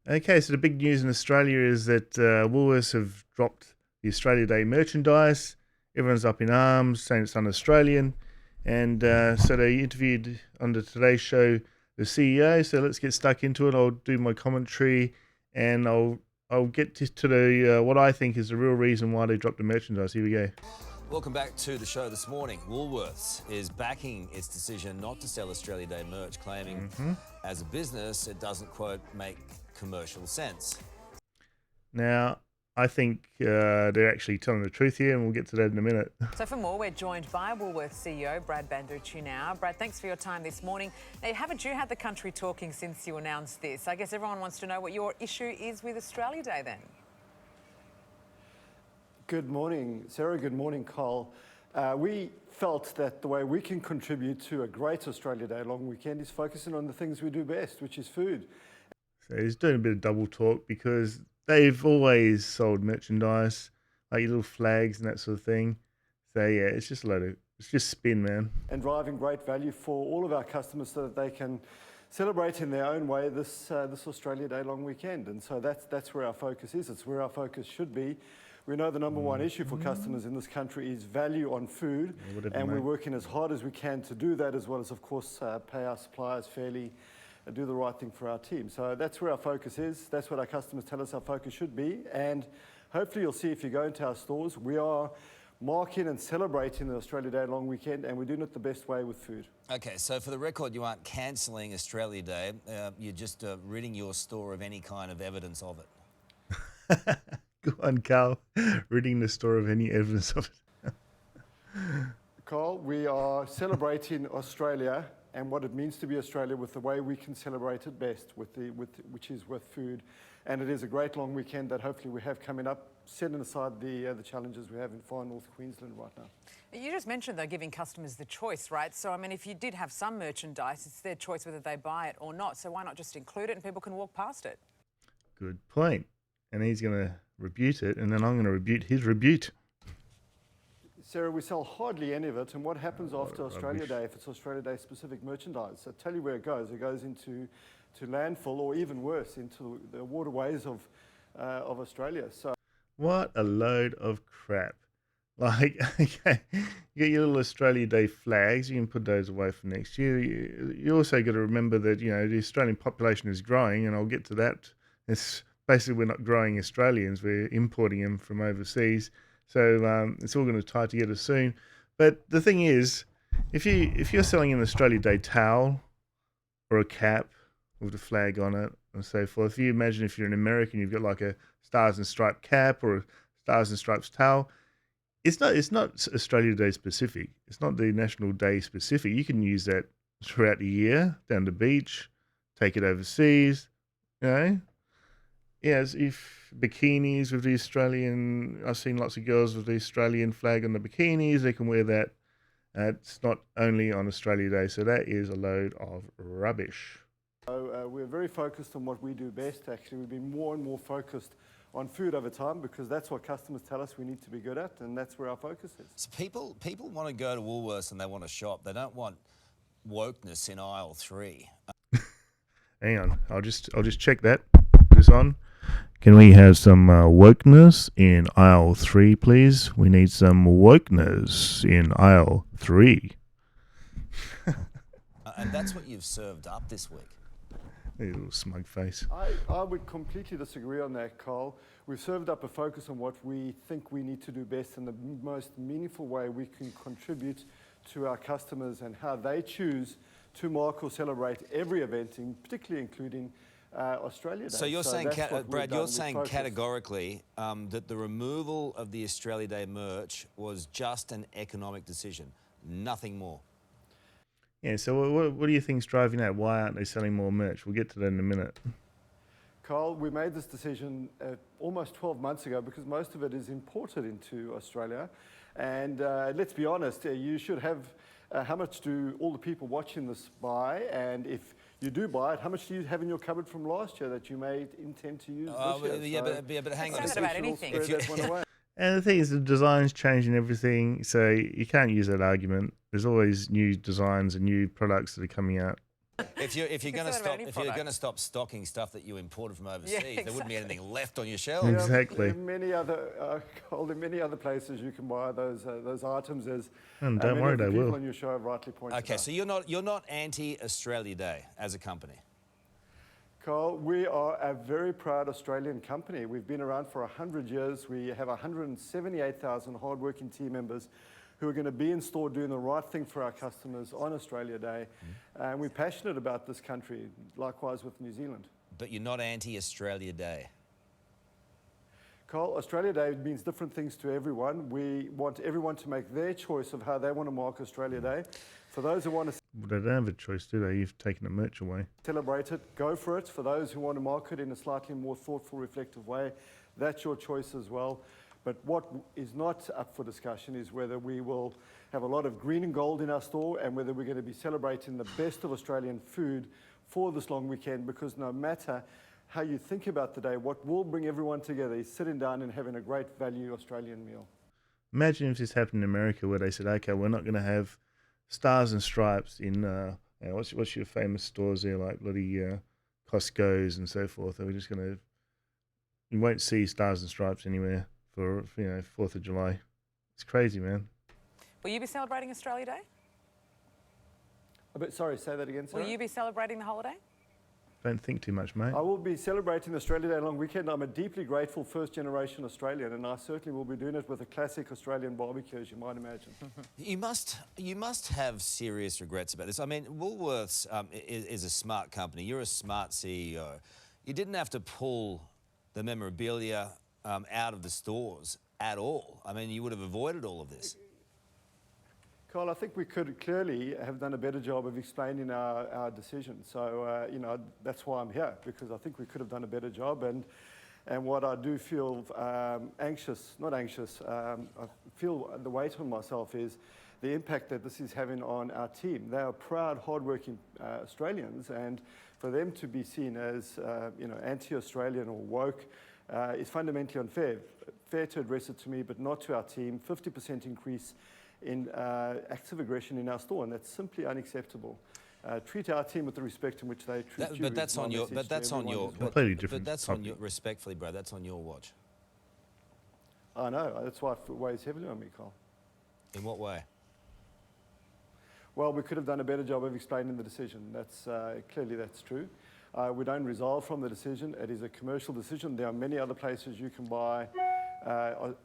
Okay, so the big news in Australia is that Woolworths have dropped the Australia Day merchandise. Everyone's up in arms, saying it's un-Australian, and so they interviewed on the Today Show the CEO. So let's get stuck into it. I'll do my commentary, and I'll get to the what I think is the real reason why they dropped the merchandise. Here we go. Welcome back to the show this morning. Woolworths is backing its decision not to sell Australia Day merch, claiming as a business it doesn't, quote, make commercial sense. Now, I think they're actually telling the truth here, and we'll get to that in a minute. So for more, we're joined by Woolworths CEO Brad Banducci now. Brad, thanks for your time this morning. Now, haven't you had the country talking since you announced this? I guess everyone wants to know what your issue is with Australia Day then. Good morning, Sarah. Good morning, Carl. We felt that the way we can contribute to a great Australia Day long weekend is focusing on the things we do best, which is food. So he's doing a bit of double talk because they've always sold merchandise, like your little flags and that sort of thing. So yeah, it's just it's just spin, man. And driving great value for all of our customers so that they can celebrate in their own way this Australia Day long weekend. And so that's where our focus is. It's where our focus should be. We know the number one issue for customers in this country is value on food, and we're working as hard as we can to do that, as well as, of course, pay our suppliers fairly and do the right thing for our team. So that's where our focus is. That's what our customers tell us our focus should be. And hopefully you'll see if you go into our stores, we are marking and celebrating the Australia Day long weekend, and we're doing it the best way with food. Okay, so for the record, you aren't cancelling Australia Day. You're just ridding your store of any kind of evidence of it. Go on, Carl. Reading the store of any evidence of it. Carl, we are celebrating Australia and what it means to be Australia with the way we can celebrate it best, which is with food. And it is a great long weekend that hopefully we have coming up, setting aside the challenges we have in far north Queensland right now. You just mentioned, though, giving customers the choice, right? So, I mean, if you did have some merchandise, it's their choice whether they buy it or not. So why not just include it and people can walk past it? Good point. And he's going to rebut it, and then I'm going to rebut his rebut. Sarah, we sell hardly any of it, and what happens after Australia Day if it's Australia Day specific merchandise? I'll tell you where it goes. It goes into landfill, or even worse, into the waterways of Australia. So, what a load of crap. Like, okay, you get your little Australia Day flags, you can put those away for next year. You also got to remember that, you know, the Australian population is growing, and I'll get to that. It's basically, we're not growing Australians, we're importing them from overseas. So it's all going to tie together soon. But the thing is, if you're selling an Australia Day towel or a cap with a flag on it and so forth, if you imagine if you're an American, you've got like a Stars and Stripes cap or a Stars and Stripes towel. It's not Australia Day specific. It's not the National Day specific. You can use that throughout the year, down the beach, take it overseas, you know. Yes, if bikinis with the Australian, I've seen lots of girls with the Australian flag on the bikinis, they can wear that. It's not only on Australia Day, so that is a load of rubbish. So we're very focused on what we do best, actually. We've been more and more focused on food over time because that's what customers tell us we need to be good at, and that's where our focus is. So people want to go to Woolworths and they want to shop. They don't want wokeness in aisle 3. Hang on, I'll just check that. Put this on. Can we have some wokeness in aisle 3, please? We need some wokeness in aisle 3. And that's what you've served up this week. A little smug face. I would completely disagree on that, Carl. We've served up a focus on what we think we need to do best in the most meaningful way we can contribute to our customers and how they choose to mark or celebrate every event, particularly including Australia Day. So you're saying, Brad, you're saying focus. Categorically that the removal of the Australia Day merch was just an economic decision, nothing more. Yeah, so what do you think's driving that? Why aren't they selling more merch? We'll get to that in a minute. Carl, we made this decision almost 12 months ago because most of it is imported into Australia. And let's be honest, you should have, how much do all the people watching this buy? And if you do buy it, how much do you have in your cupboard from last year that you may intend to use this year? Yeah, but hang on. It's not about anything. And the thing is, the design's changing everything, so you can't use that argument. There's always new designs and new products that are coming out. If you're going to say that about stop any if you're product. going to stop stocking stuff that you imported from overseas, Yeah, there wouldn't be exactly. anything left on your shelves. Yeah, Exactly. There are many other, Carl, there are many other places you can buy those items, as And don't many worry, of the they people will. on your show have rightly pointed Okay, out. so you're not anti-Australia Day as a company. Carl, we are a very proud Australian company. We've been around for 100 years. We have 178,000 hardworking team members who are going to be in store doing the right thing for our customers on Australia Day. And we're passionate about this country, likewise with New Zealand. But you're not anti-Australia Day. Carl, Australia Day means different things to everyone. We want everyone to make their choice of how they want to mark Australia Day. For those who want to But they don't have a choice, do they? You've taken the merch away. celebrate it, go for it. For those who want to mark it in a slightly more thoughtful, reflective way, that's your choice as well. But what is not up for discussion is whether we will have a lot of green and gold in our store and whether we're going to be celebrating the best of Australian food for this long weekend, because no matter how you think about the day, what will bring everyone together is sitting down and having a great value Australian meal. Imagine if this happened in America, where they said, "Okay, we're not going to have stars and stripes in what's your famous stores there, like bloody Costco's and so forth. We're just going to, you won't see stars and stripes anywhere for 4th of July. It's crazy, man. Will you be celebrating Australia Day? Sorry, say that again, Sarah. Will you be celebrating the holiday? Don't think too much, mate. I will be celebrating Australia Day long weekend. I'm a deeply grateful first-generation Australian, and I certainly will be doing it with a classic Australian barbecue, as you might imagine. You must have serious regrets about this. I mean, Woolworths is a smart company. You're a smart CEO. You didn't have to pull the memorabilia out of the stores at all. I mean, you would have avoided all of this. Carl, I think we could clearly have done a better job of explaining our decision. So, that's why I'm here, because I think we could have done a better job. And what I do feel I feel the weight on myself is the impact that this is having on our team. They are proud, hardworking Australians, and for them to be seen as, anti-Australian or woke is fundamentally unfair. Fair to address it to me, but not to our team. 50% increase in acts of aggression in our store, and that's simply unacceptable. Treat our team with the respect in which they treat you. But that's on your. But that's on your. Completely different But that's on your. topic. Respectfully, bro, that's on your watch. I know. That's why it weighs heavily on me, Carl. In what way? Well, we could have done a better job of explaining the decision. That's clearly that's true. We don't resolve from the decision. It is a commercial decision. There are many other places you can buy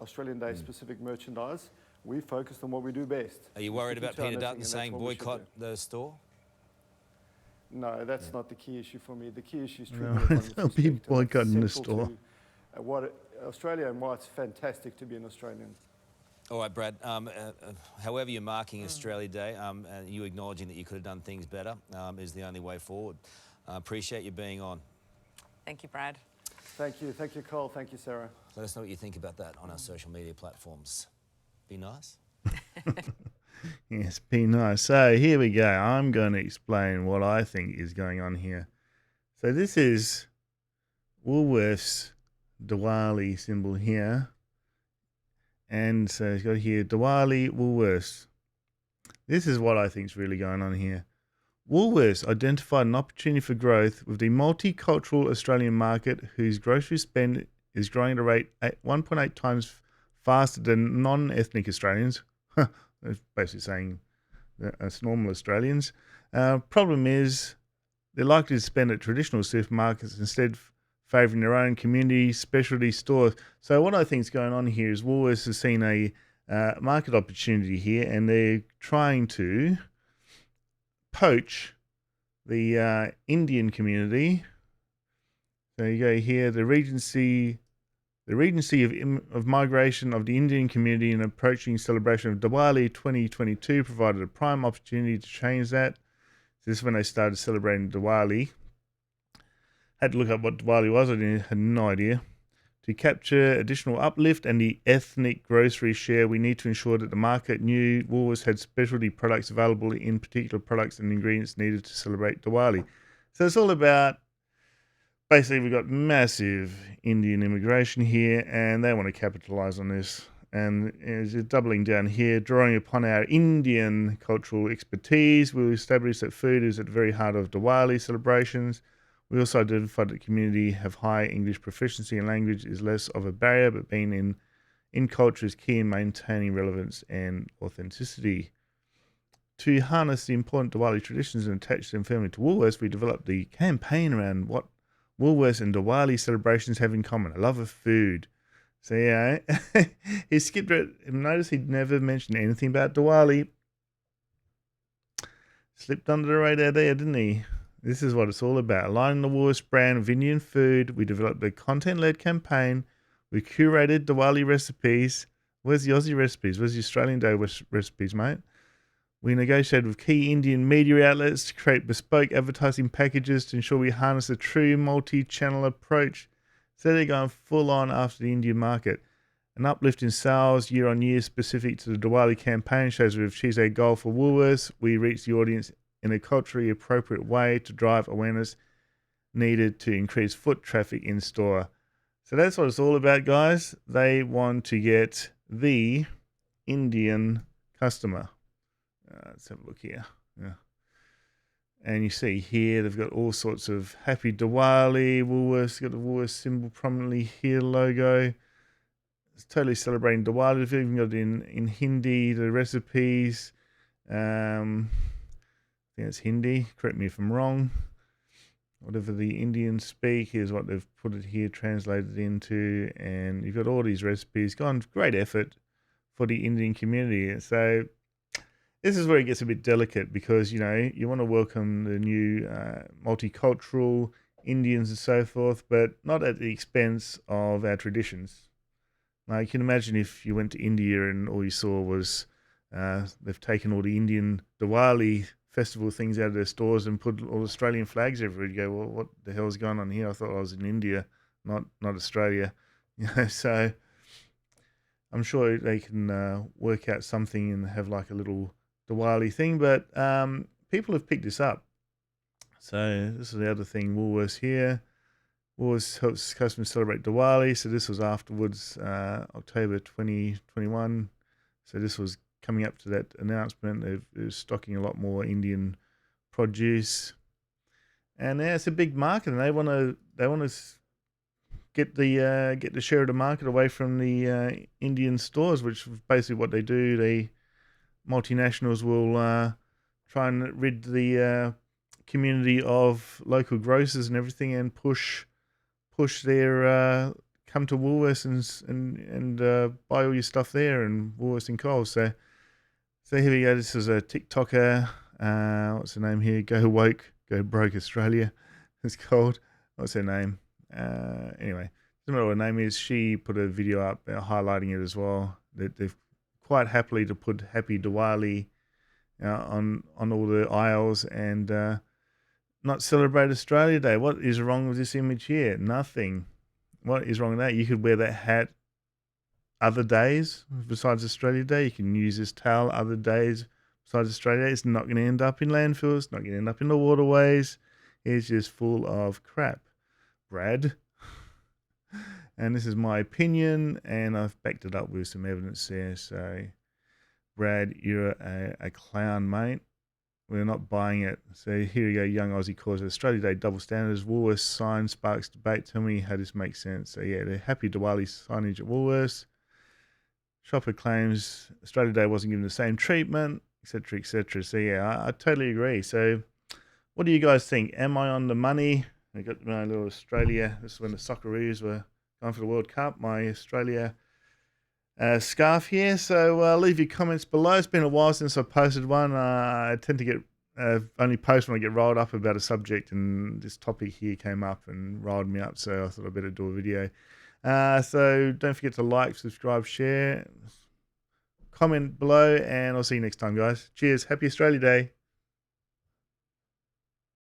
Australian Day specific merchandise. We focused on what we do best. Are you worried about Stick to our Peter knitting, Dutton and that's saying what we should boycott do. the store? No, that's not the key issue for me. The key issue is No, treating everyone with they'll be respect, and that's boycotting the central store. to, Australia and why it's fantastic to be an Australian. All right, Brad. However you're marking Australia Day, and you acknowledging that you could have done things better is the only way forward. Appreciate you being on. Thank you, Brad. Thank you, Carl. Thank you, Sarah. Let us know what you think about that on our social media platforms. Be nice. Yes, be nice. So here we go. I'm going to explain what I think is going on here. So this is Woolworths Diwali symbol here. And so it's got here Diwali Woolworths. This is what I think is really going on here. Woolworths identified an opportunity for growth with the multicultural Australian market, whose grocery spend is growing at a rate at 1.8 times faster than non-ethnic Australians. It's basically saying that's normal Australians. Problem is, they're likely to spend at traditional supermarkets instead of favouring their own community specialty stores. So what I think is going on here is Woolworths has seen a market opportunity here, and they're trying to poach the Indian community. So you go here, the Regency of Migration of the Indian Community and approaching celebration of Diwali 2022 provided a prime opportunity to change that. So this is when they started celebrating Diwali. Had to look up what Diwali was, I had no idea. To capture additional uplift and the ethnic grocery share, we need to ensure that the market knew Woolworths had specialty products available in particular products and ingredients needed to celebrate Diwali. So it's all about, basically we've got massive Indian immigration here and they want to capitalize on this. and is doubling down here, drawing upon our Indian cultural expertise. We established that food is at the very heart of Diwali celebrations. We also identified that the community have high English proficiency and language is less of a barrier, but being in culture is key in maintaining relevance and authenticity. To harness the important Diwali traditions and attach them firmly to Woolworths, we developed the campaign around what Woolworths and Diwali celebrations have in common: a love of food. So yeah, he skipped it. Notice he'd never mentioned anything about Diwali. Slipped under the radar there, didn't he? This is what it's all about. Aligning the Woolworths brand with Indian food, we developed a content-led campaign. We curated Diwali recipes. Where's the Aussie recipes? Where's the Australian Day recipes, mate? We negotiated with key Indian media outlets to create bespoke advertising packages to ensure we harness a true multi-channel approach. So they're going full on after the Indian market. An uplift in sales year on year specific to the Diwali campaign shows we've achieved a goal for Woolworths. We reach the audience in a culturally appropriate way to drive awareness needed to increase foot traffic in store. So that's what it's all about, guys. They want to get the Indian customer. Let's have a look here. Yeah. And you see here, they've got all sorts of Happy Diwali. Woolworths got the Woolworths symbol prominently here, logo. It's totally celebrating Diwali. They've even got it in Hindi, the recipes. I think it's Hindi. Correct me if I'm wrong. Whatever the Indians speak, here's what they've put it here, translated into. And you've got all these recipes. Gone great effort for the Indian community. So this is where it gets a bit delicate because, you know, you want to welcome the new multicultural Indians and so forth, but not at the expense of our traditions. Now, you can imagine if you went to India and all you saw was they've taken all the Indian Diwali festival things out of their stores and put all Australian flags everywhere. You go, well, what the hell's going on here? I thought I was in India, not Australia. You know, so I'm sure they can work out something and have like a little Diwali thing, but people have picked this up. So this is the other thing, Woolworths here. Woolworths helps customers celebrate Diwali. So this was afterwards, October 2021. So this was coming up to that announcement. They're stocking a lot more Indian produce, and yeah, it's a big market, and they want to get the share of the market away from the Indian stores, which is basically what they do. They multinationals will try and rid the community of local grocers and everything, and push their come to Woolworths and buy all your stuff there, and Woolworths and Coles. So here we go. This is a TikToker. What's her name here? Go Woke, Go Broke Australia. It's called. What's her name? Anyway, doesn't matter what her name is. She put a video up highlighting it as well. They've quite happily to put Happy Diwali on all the aisles and not celebrate Australia Day. What is wrong with this image here? Nothing. What is wrong with that? You could wear that hat other days besides Australia Day. You can use this towel other days besides Australia Day. It's not going to end up in landfills. It's not going to end up in the waterways. It's just full of crap, Brad. And this is my opinion, and I've backed it up with some evidence there. So, Brad, you're a clown, mate. We're not buying it. So here we go. Young Aussie calls it Australia Day double standards. Woolworths sign sparks debate. Tell me how this makes sense. So yeah, the Happy Diwali signage at Woolworths. Shopper claims Australia Day wasn't given the same treatment, etc., etc. So yeah, I totally agree. So what do you guys think? Am I on the money? I got my little Australia. This is when the Socceroos were going for the World Cup. My Australia scarf here. So leave your comments below. It's been a while since I posted one. I tend to get only post when I get riled up about a subject, and this topic here came up and riled me up. So I thought I'd better do a video. So don't forget to like, subscribe, share, comment below, and I'll see you next time, guys. Cheers. Happy Australia Day.